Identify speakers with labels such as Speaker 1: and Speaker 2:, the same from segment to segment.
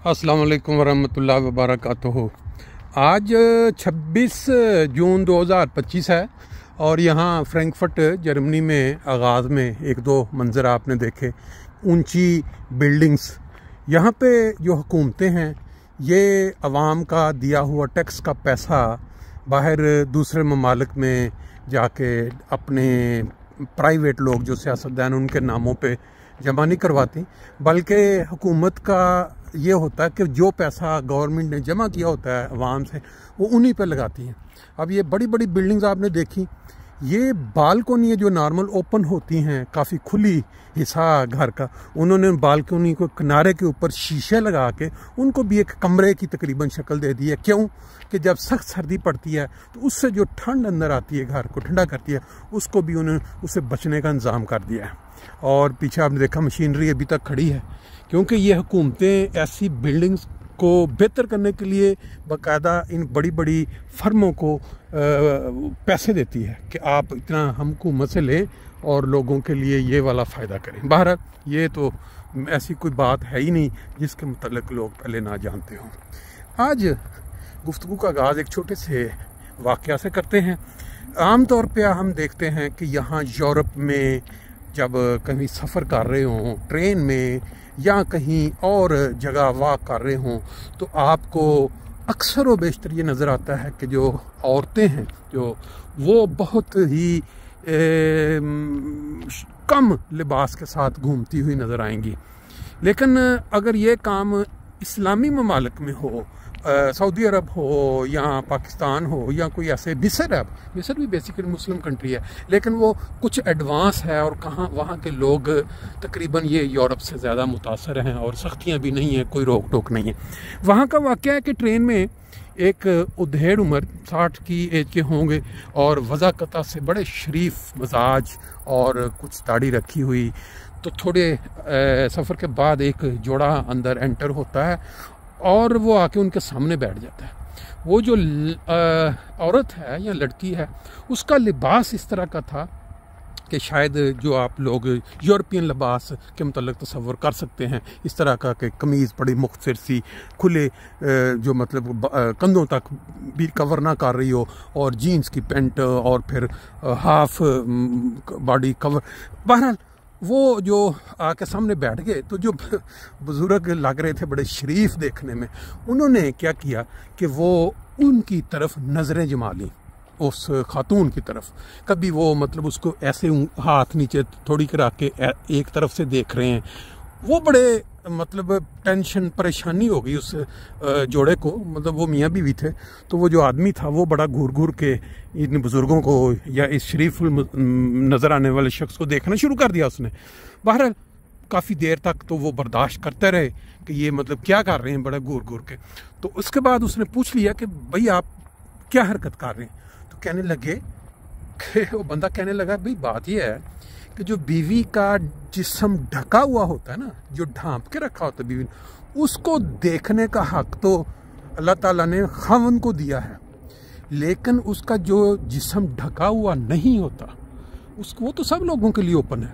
Speaker 1: अस्सलाम वालेकुम वरहमतुल्लाहि वबरकातुहू। आज 26 जून 2025 है और यहाँ फ्रैंकफर्ट जर्मनी में आगाज़ में एक दो मंज़र आपने देखे, ऊंची बिल्डिंग्स। यहाँ पे जो हुकूमतें हैं ये अवाम का दिया हुआ टैक्स का पैसा बाहर दूसरे ममालिक में जाके अपने प्राइवेट लोग जो सियासतदान उनके नामों पे जमा नहीं करवाती, बल्कि हुकूमत का ये होता है कि जो पैसा गवर्नमेंट ने जमा किया होता है अवाम से वो उन्हीं पे लगाती हैं। अब ये बड़ी बड़ी बिल्डिंग्स आपने देखी, ये बालकोनी है जो नॉर्मल ओपन होती हैं, काफ़ी खुली हिस्सा घर का, उन्होंने बालकोनी को किनारे के ऊपर शीशे लगा के उनको भी एक कमरे की तकरीबन शक्ल दे दी है। क्यों कि जब सख्त सर्दी पड़ती है तो उससे जो ठंड अंदर आती है घर को ठंडा करती है, उसको भी उन्होंने उससे बचने का इंतज़ाम कर दिया है। और पीछे आपने देखा मशीनरी अभी तक खड़ी है, क्योंकि ये हुकूमतें ऐसी बिल्डिंग्स को बेहतर करने के लिए बाकायदा इन बड़ी बड़ी फर्मों को पैसे देती है कि आप इतना हम हुकूमत से लें और लोगों के लिए ये वाला फ़ायदा करें। बहरहाल ये तो ऐसी कोई बात है ही नहीं जिसके मुतल्लिक़ लोग पहले ना जानते हों। आज गुफ्तगू का आगाज़ एक छोटे से वाक़या से करते हैं। आम तौर पे हम देखते हैं कि यहाँ यूरोप में जब कहीं सफ़र कर रहे हों ट्रेन में या कहीं और जगह वाक कर रहे हों तो आपको अक्सर व बेशतर ये नज़र आता है कि जो औरतें हैं जो वो बहुत ही कम लिबास के साथ घूमती हुई नज़र आएंगी। लेकिन अगर ये काम इस्लामी ममालिक में हो, सऊदी अरब हो या पाकिस्तान हो या कोई ऐसे मिस्र भी बेसिकली मुस्लिम कंट्री है, लेकिन वो कुछ एडवांस है और कहाँ वहाँ के लोग तकरीबन ये यूरोप से ज़्यादा मुतासर हैं और सख्तियाँ भी नहीं हैं, कोई रोक टोक नहीं है। वहाँ का वाक़या है कि ट्रेन में एक उधेड़ उम्र 60 की एज के होंगे और वज़ाकता से बड़े शरीफ मजाज और कुछ दाढ़ी रखी हुई, तो थोड़े सफ़र के बाद एक जोड़ा अंदर एंटर होता है और वो आके उनके सामने बैठ जाता है। वो जो औरत है या लड़की है उसका लिबास इस तरह का था कि शायद जो आप लोग यूरोपियन लिबास के मुतल्लिक़ तसव्वुर कर सकते हैं, इस तरह का कि कमीज़ बड़ी मुख्तसर सी खुले जो मतलब कंधों तक भी कवर ना कर रही हो और जीन्स की पैंट और फिर हाफ बॉडी कवर। बहरहाल वो जो आके सामने बैठ गए तो जो बुजुर्ग लग रहे थे बड़े शरीफ देखने में, उन्होंने क्या किया कि वो उनकी तरफ नज़रें जमा ली, उस खातून की तरफ। कभी वो मतलब उसको ऐसे हाथ नीचे थोड़ी करा के एक तरफ से देख रहे हैं। वो बड़े मतलब टेंशन परेशानी हो गई उस जोड़े को, मतलब वो मियाँ बीवी थे, तो वो जो आदमी था वो बड़ा घूर घूर के इन बुज़ुर्गों को या इस शरीफ नज़र आने वाले शख्स को देखना शुरू कर दिया उसने। बहरहाल काफ़ी देर तक तो वो बर्दाश्त करते रहे कि ये मतलब क्या कर रहे हैं बड़ा घूर घूर के। तो उसके बाद उसने पूछ लिया कि भाई आप क्या हरकत कर रहे हैं? तो कहने लगे कि वो बंदा कहने लगा भाई बात ये है कि जो बीवी का जिस्म ढका हुआ होता है ना, जो ढांप के रखा होता है बीवी ने, उसको देखने का हक तो अल्लाह ताला ने खावन को दिया है, लेकिन उसका जो जिस्म ढका हुआ नहीं होता उसको वो तो सब लोगों के लिए ओपन है,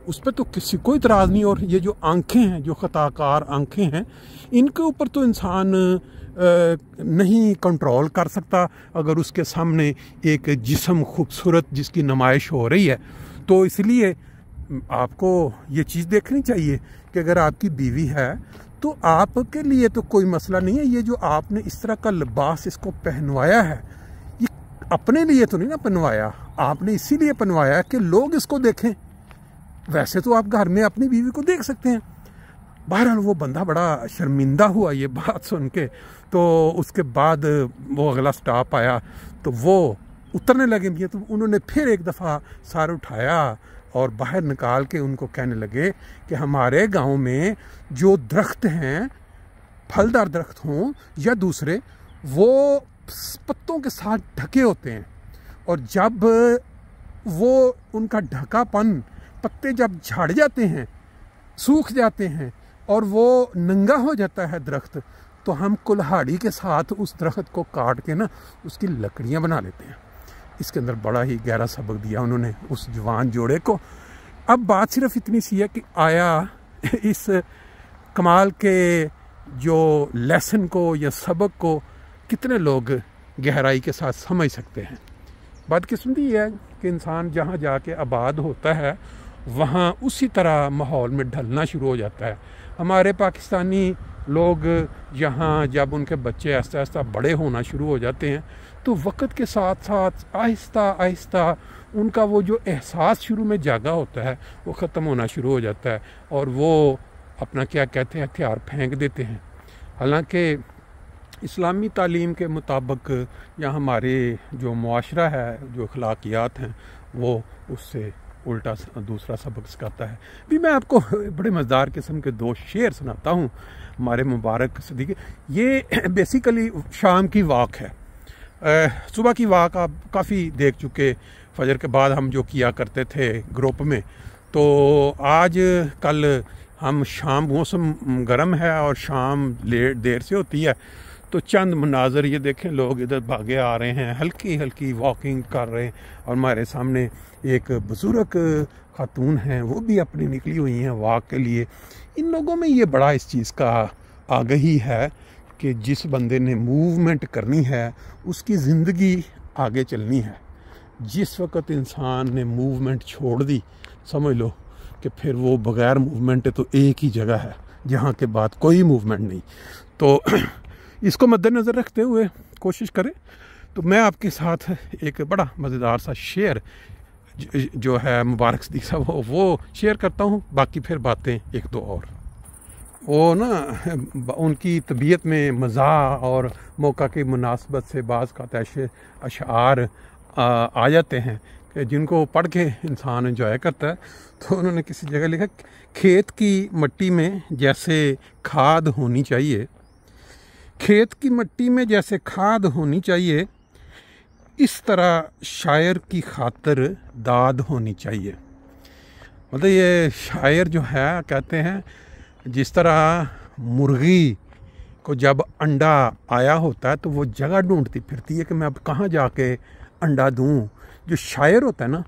Speaker 1: उस पर तो किसी को इतराज़ नहीं। और ये जो आंखें हैं, जो खताकार आंखें हैं, इनके ऊपर तो इंसान नहीं कंट्रोल कर सकता। अगर उसके सामने एक जिस्म खूबसूरत जिसकी नुमाइश हो रही है तो इसलिए आपको ये चीज़ देखनी चाहिए कि अगर आपकी बीवी है तो आपके लिए तो कोई मसला नहीं है। ये जो आपने इस तरह का लिबास इसको पहनवाया है, ये अपने लिए तो नहीं ना पहनवाया, आपने इसीलिए पहनवाया कि लोग इसको देखें। वैसे तो आप घर में अपनी बीवी को देख सकते हैं। बहरहाल वो बंदा बड़ा शर्मिंदा हुआ ये बात सुन के। तो उसके बाद वो अगला स्टॉप आया तो वो उतरने लगे भी, तो उन्होंने फिर एक दफ़ा सार उठाया और बाहर निकाल के उनको कहने लगे कि हमारे गांव में जो दरख्त हैं, फलदार दरख्त हों या दूसरे, वो पत्तों के साथ ढके होते हैं और जब वो उनका ढकापन पत्ते जब झाड़ जाते हैं, सूख जाते हैं और वो नंगा हो जाता है दरख्त, तो हम कुल्हाड़ी के साथ उस दरख्त को काट के ना उसकी लकड़ियाँ बना लेते हैं। इसके अंदर बड़ा ही गहरा सबक दिया उन्होंने उस जवान जोड़े को। अब बात सिर्फ इतनी सी है कि आया इस कमाल के जो लेसन को या सबक को कितने लोग गहराई के साथ समझ सकते हैं। बदकिस्मती ये है कि इंसान जहाँ जाके आबाद होता है वहाँ उसी तरह माहौल में ढलना शुरू हो जाता है। हमारे पाकिस्तानी लोग यहाँ जब उनके बच्चे आहिस्ता आहिस्ता बड़े होना शुरू हो जाते हैं तो वक्त के साथ साथ आहिस्ता आहिस्ता उनका वो जो एहसास शुरू में जागा होता है वो ख़त्म होना शुरू हो जाता है और वो अपना क्या कहते हैं हथियार फेंक देते हैं। हालांकि इस्लामी तालीम के मुताबिक या हमारे जो मुआशरा है, जो अखलाकियात हैं, वो उससे उल्टा दूसरा सबक सिखाता है। भी मैं आपको बड़े मज़ेदार किस्म के 2 शेर सुनाता हूँ हमारे मुबारक सदीक़। ये बेसिकली शाम की वाक है। सुबह की वाक आप काफ़ी देख चुके, फजर के बाद हम जो किया करते थे ग्रुप में। तो आज कल हम शाम, मौसम गर्म है और शाम लेट देर से होती है, तो चंद मनाजर ये देखें, लोग इधर भागे आ रहे हैं, हल्की हल्की वॉकिंग कर रहे हैं और हमारे सामने एक बुजुर्ग खातून हैं, वो भी अपनी निकली हुई हैं वॉक के लिए। इन लोगों में ये बड़ा इस चीज़ का आगही है कि जिस बंदे ने मूवमेंट करनी है उसकी ज़िंदगी आगे चलनी है। जिस वक़्त इंसान ने मूवमेंट छोड़ दी, समझ लो कि फिर वो बग़ैर मूवमेंट तो एक ही जगह है जहाँ के बाद कोई मूवमेंट नहीं। तो इसको मद्देनज़र रखते हुए कोशिश करें। तो मैं आपके साथ एक बड़ा मज़ेदार सा शेर जो है मुबारक सदीक़ साहब वो शेयर करता हूँ, बाकी फिर बातें 1-2 और। वो ना उनकी तबीयत में मज़ा और मौका की मुनासबत से बाज़ का ऐसे अशार आ जाते हैं कि जिनको पढ़ के इंसान एंजॉय करता है। तो उन्होंने किसी जगह लिखा, खेत की मट्टी में जैसे खाद होनी चाहिए, खेत की मिट्टी में जैसे खाद होनी चाहिए, इस तरह शायर की खातिर दाद होनी चाहिए। मतलब ये शायर जो है कहते हैं जिस तरह मुर्गी को जब अंडा आया होता है तो वो जगह ढूंढती फिरती है कि मैं अब कहाँ जाके अंडा दूँ। जो शायर होता है ना,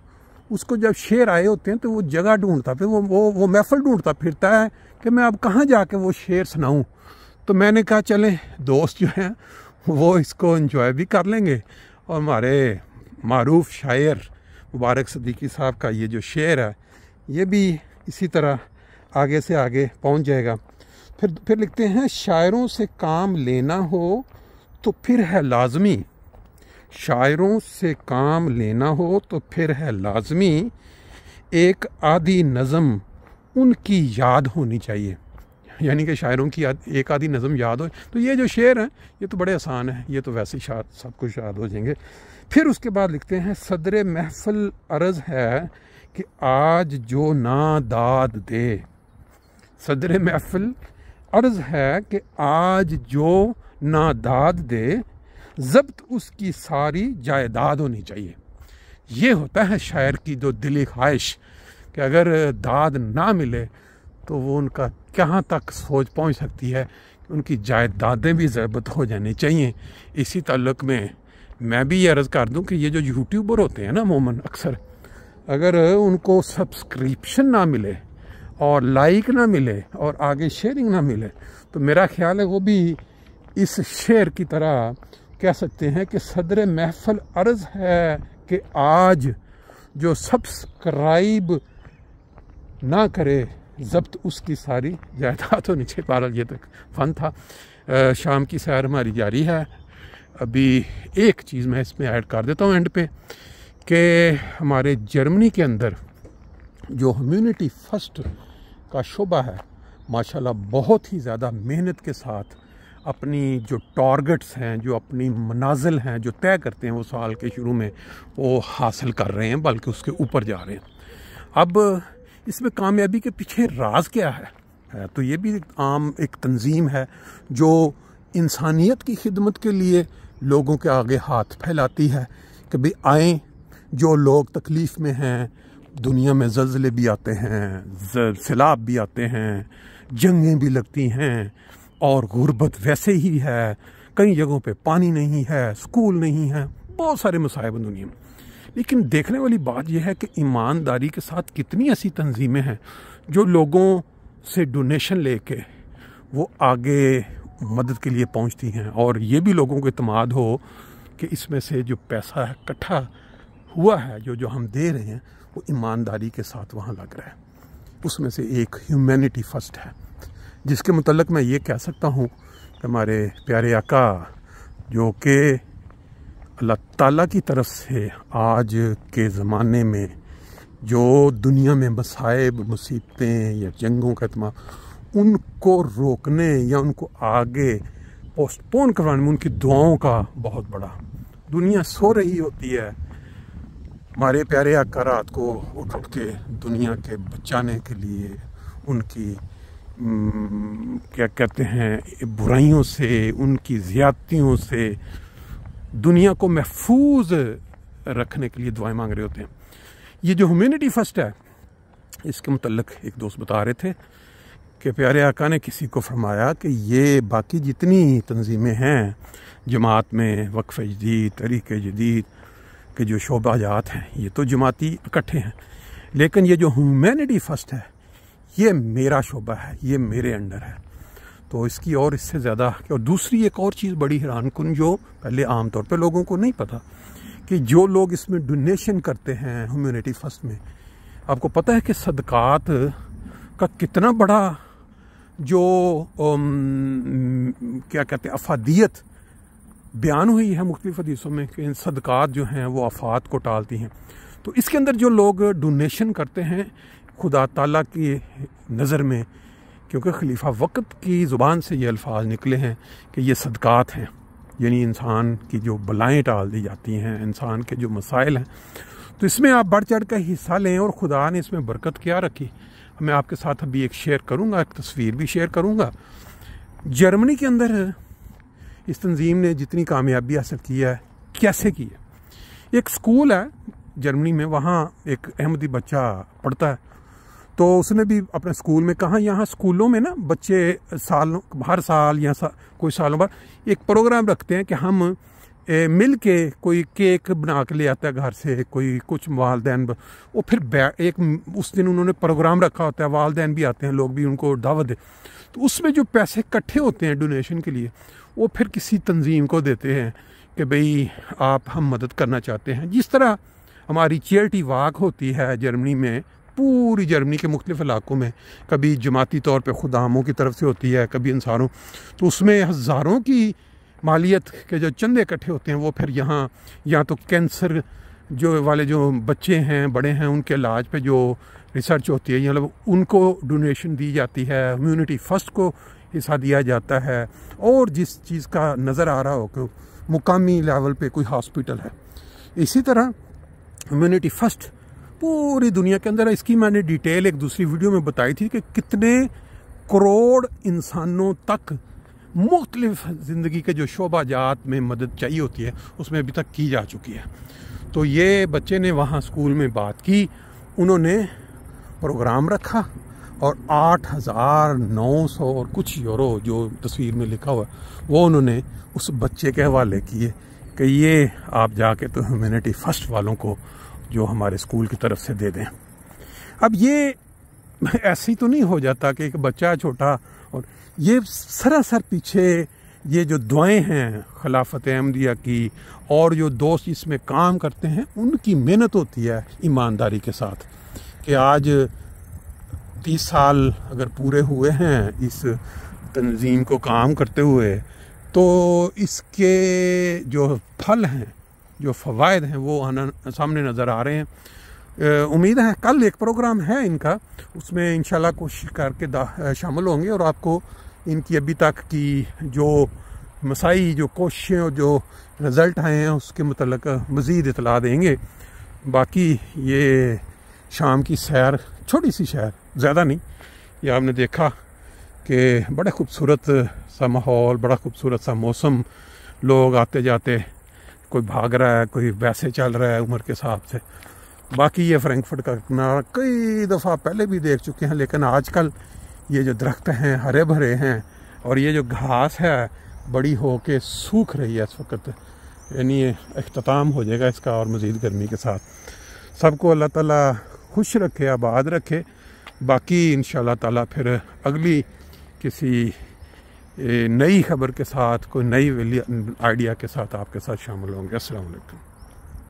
Speaker 1: उसको जब शेर आए होते हैं तो वो जगह ढूंढता, फिर वो महफिल ढूंढता फिरता है कि मैं अब कहाँ जाके वो शेर सुनाऊँ। तो मैंने कहा चलें दोस्त जो हैं वो इसको एंजॉय भी कर लेंगे और हमारे मारूफ शायर मुबारक सदीक़ी साहब का ये जो शेर है ये भी इसी तरह आगे से आगे पहुंच जाएगा। फिर लिखते हैं, शायरों से काम लेना हो तो फिर है लाजमी, शायरों से काम लेना हो तो फिर है लाजमी, एक आधी नज़म उनकी याद होनी चाहिए। यानी कि शायरों की एक आधी नज़म याद हो। तो ये जो शेर हैं ये तो बड़े आसान हैं, ये तो वैसे ही सब कुछ याद हो जाएंगे। फिर उसके बाद लिखते हैं, सदरे महफिल अर्ज़ है कि आज जो ना दाद दे, सदरे महफिल अर्ज़ है कि आज जो ना दाद दे, ज़ब्त उसकी सारी जायदाद होनी चाहिए। ये होता है शायर की जो दिली ख्वाहिश कि अगर दाद ना मिले तो वो उनका कहाँ तक सोच पहुँच सकती है, उनकी जायदादें भी ज़ब्त हो जानी चाहिए। इसी ताल्लुक़ में मैं भी ये अर्ज़ कर दूं कि ये जो यूट्यूबर होते हैं ना मोमन, अक्सर अगर उनको सब्सक्रिप्शन ना मिले और लाइक ना मिले और आगे शेयरिंग ना मिले तो मेरा ख्याल है वो भी इस शेर की तरह कह सकते हैं कि सदर महफिल अर्ज़ है कि आज जो सब्सक्राइब ना करे, ज़ब्त उसकी सारी जायदाद होनी चाहिए। बहरहाल ये तक फ़न था। शाम की सैर हमारी जारी है। अभी एक चीज़ मैं इसमें ऐड कर देता हूँ एंड पे कि हमारे जर्मनी के अंदर जो ह्यूमैनिटी फर्स्ट का शोबा है, माशाल्लाह बहुत ही ज़्यादा मेहनत के साथ अपनी जो टारगेट्स हैं, जो अपनी मनाजिल हैं, जो तय करते हैं वो साल के शुरू में, वो हासिल कर रहे हैं, बल्कि उसके ऊपर जा रहे हैं। अब इसमें कामयाबी के पीछे राज क्या है? तो ये भी आम एक तंजीम है जो इंसानियत की खिदमत के लिए लोगों के आगे हाथ फैलाती है कि भाई आएँ, जो लोग तकलीफ़ में हैं, दुनिया में ज़लज़ले भी आते हैं, सैलाब भी आते हैं, जंगें भी लगती हैं और गुर्बत वैसे ही है, कई जगहों पे पानी नहीं है, स्कूल नहीं है, बहुत सारे मसाइब दुनिया में। लेकिन देखने वाली बात यह है कि ईमानदारी के साथ कितनी ऐसी तंजीमें हैं जो लोगों से डोनेशन लेके वो आगे मदद के लिए पहुंचती हैं, और ये भी लोगों को इत्मीनान हो कि इसमें से जो पैसा इकट्ठा हुआ है, जो हम दे रहे हैं, वो ईमानदारी के साथ वहाँ लग रहा है। उसमें से एक ह्यूमैनिटी फर्स्ट है, जिसके मुतल्लिक़ मैं ये कह सकता हूँ कि हमारे प्यारे आका जो कि अल्लाह ताला की तरफ से आज के ज़माने में जो दुनिया में मसाइब, मुसीबतें या जंगों का इत्मीनान, उनको रोकने या उनको आगे पोस्टपोन करवाने में उनकी दुआओं का बहुत बड़ा। दुनिया सो रही होती है, हमारे प्यारे आका रात को उठ के दुनिया के बचाने के लिए, उनकी क्या कहते हैं बुराइयों से, उनकी ज़्यादतियों से दुनिया को महफूज रखने के लिए दुआएं मांग रहे होते हैं। ये जो ह्यूमैनिटी फर्स्ट है, इसके मुतल्लिक़ एक दोस्त बता रहे थे कि प्यारे आका ने किसी को फरमाया कि ये बाकी जितनी तंजीमें हैं जमात में, वक्फ़ जदीद, तहरीक जदीद के जो शोबाजात हैं, ये तो जमाती इकट्ठे हैं, लेकिन ये जो ह्यूमैनिटी फर्स्ट है, ये मेरा शोबा है, ये मेरे अंडर है। तो इसकी और इससे ज़्यादा। और दूसरी एक और चीज़ बड़ी हैरान कुन, जो पहले आम तौर पे लोगों को नहीं पता, कि जो लोग इसमें डोनेशन करते हैं ह्यूमैनिटी फर्स्ट में, आपको पता है कि सदकात का कितना बड़ा जो क्या कहते हैं अफादियत बयान हुई है मुख्तलिफ हदीसों में, कि इन सदकात जो हैं वो आफात को टालती हैं। तो इसके अंदर जो लोग डोनेशन करते हैं खुदा ताला की नज़र में, क्योंकि खलीफा वक्त की ज़ुबान से ये अल्फाज निकले हैं कि ये सदकात हैं, यानी इंसान की जो बलाएँ टाल दी जाती हैं, इंसान के जो मसाइल हैं, तो इसमें आप बढ़ चढ़ कर हिस्सा लें, और खुदा ने इसमें बरकत क्या रखी। मैं आपके साथ अभी एक शेयर करूंगा, एक तस्वीर भी शेयर करूंगा। जर्मनी के अंदर इस तंजीम ने जितनी कामयाबी हासिल की है, कैसे की है। एक स्कूल है जर्मनी में, वहाँ एक अहमदी बच्चा पढ़ता है, तो उसने भी अपने स्कूल में कहा, यहाँ स्कूलों में ना बच्चे हर साल या कोई सालों बाद एक प्रोग्राम रखते हैं कि हम मिल के कोई केक बना के ले आता है घर से, कोई कुछ वालदैन, वो फिर एक उस दिन उन्होंने प्रोग्राम रखा होता है, वालदैन भी आते हैं, लोग भी उनको दावत दे, तो उसमें जो पैसे इकट्ठे होते हैं डोनेशन के लिए, वो फिर किसी तंजीम को देते हैं कि भाई हम मदद करना चाहते हैं। जिस तरह हमारी चैरिटी वॉक होती है जर्मनी में, पूरी जर्मनी के मुख्तलिफ इलाकों में, कभी जमाती तौर पे खुदामों की तरफ से होती है, कभी इंसानों, तो उसमें हज़ारों की मालियत के जो चंदे इकट्ठे होते हैं, वो फिर यहाँ तो कैंसर जो वाले जो बच्चे हैं, बड़े हैं, उनके इलाज पे जो रिसर्च होती है, मतलब उनको डोनेशन दी जाती है, ह्यूमैनिटी फर्स्ट को हिस्सा दिया जाता है, और जिस चीज़ का नज़र आ रहा हो कि मुकामी लेवल पे कोई हॉस्पिटल है। इसी तरह ह्यूमैनिटी फर्स्ट पूरी दुनिया के अंदर है। इसकी मैंने डिटेल एक दूसरी वीडियो में बताई थी कि कितने करोड़ इंसानों तक मुख्तलिफ ज़िंदगी के जो शोबाजात में मदद चाहिए होती है, उसमें अभी तक की जा चुकी है। तो ये बच्चे ने वहाँ स्कूल में बात की, उन्होंने प्रोग्राम रखा, और 8,900 और कुछ यूरो जो तस्वीर में लिखा हुआ वो उन्होंने उस बच्चे के हवाले किए कि ये आप जाके तो ह्यूमैनिटी फर्स्ट वालों को जो हमारे स्कूल की तरफ से दे दें। अब ये ऐसे ही तो नहीं हो जाता कि एक बच्चा छोटा, और ये सरासर पीछे ये जो दुआएं हैं खिलाफत अहमदिया की, और जो दोस्त इसमें काम करते हैं, उनकी मेहनत होती है ईमानदारी के साथ, कि आज 30 साल अगर पूरे हुए हैं इस तंजीम को काम करते हुए, तो इसके जो फल हैं, जो फ़वाइद हैं, वो सामने नज़र आ रहे हैं। उम्मीद है कल एक प्रोग्राम है इनका, उसमें इंशाल्लाह कोशिश करके शामिल होंगे, और आपको इनकी अभी तक की जो मसाई, जो कोशिशें और जो रिज़ल्ट आए हैं, उसके मुतल्लिक़ मज़ीद इतला देंगे। बाकी ये शाम की सैर, छोटी सी सैर, ज़्यादा नहीं, ये आपने देखा कि बड़ा खूबसूरत सा माहौल, बड़ा खूबसूरत सा मौसम, लोग आते जाते, कोई भाग रहा है, कोई वैसे चल रहा है उम्र के हिसाब से। बाकी ये फ्रैंकफर्ट का किनारा कई दफ़ा पहले भी देख चुके हैं, लेकिन आजकल ये जो दरख्त हैं हरे भरे हैं, और ये जो घास है बड़ी हो के सूख रही है इस वक्त, यानी इख्तिताम हो जाएगा इसका, और मज़ीद गर्मी के साथ। सबको अल्लाह ताला खुश रखे, आबाद रखे। बाकी इंशाअल्लाह ताला फिर अगली किसी नई खबर के साथ, कोई नई आइडिया के साथ आपके साथ शामिल होंगे। अस्सलाम वालेकुम।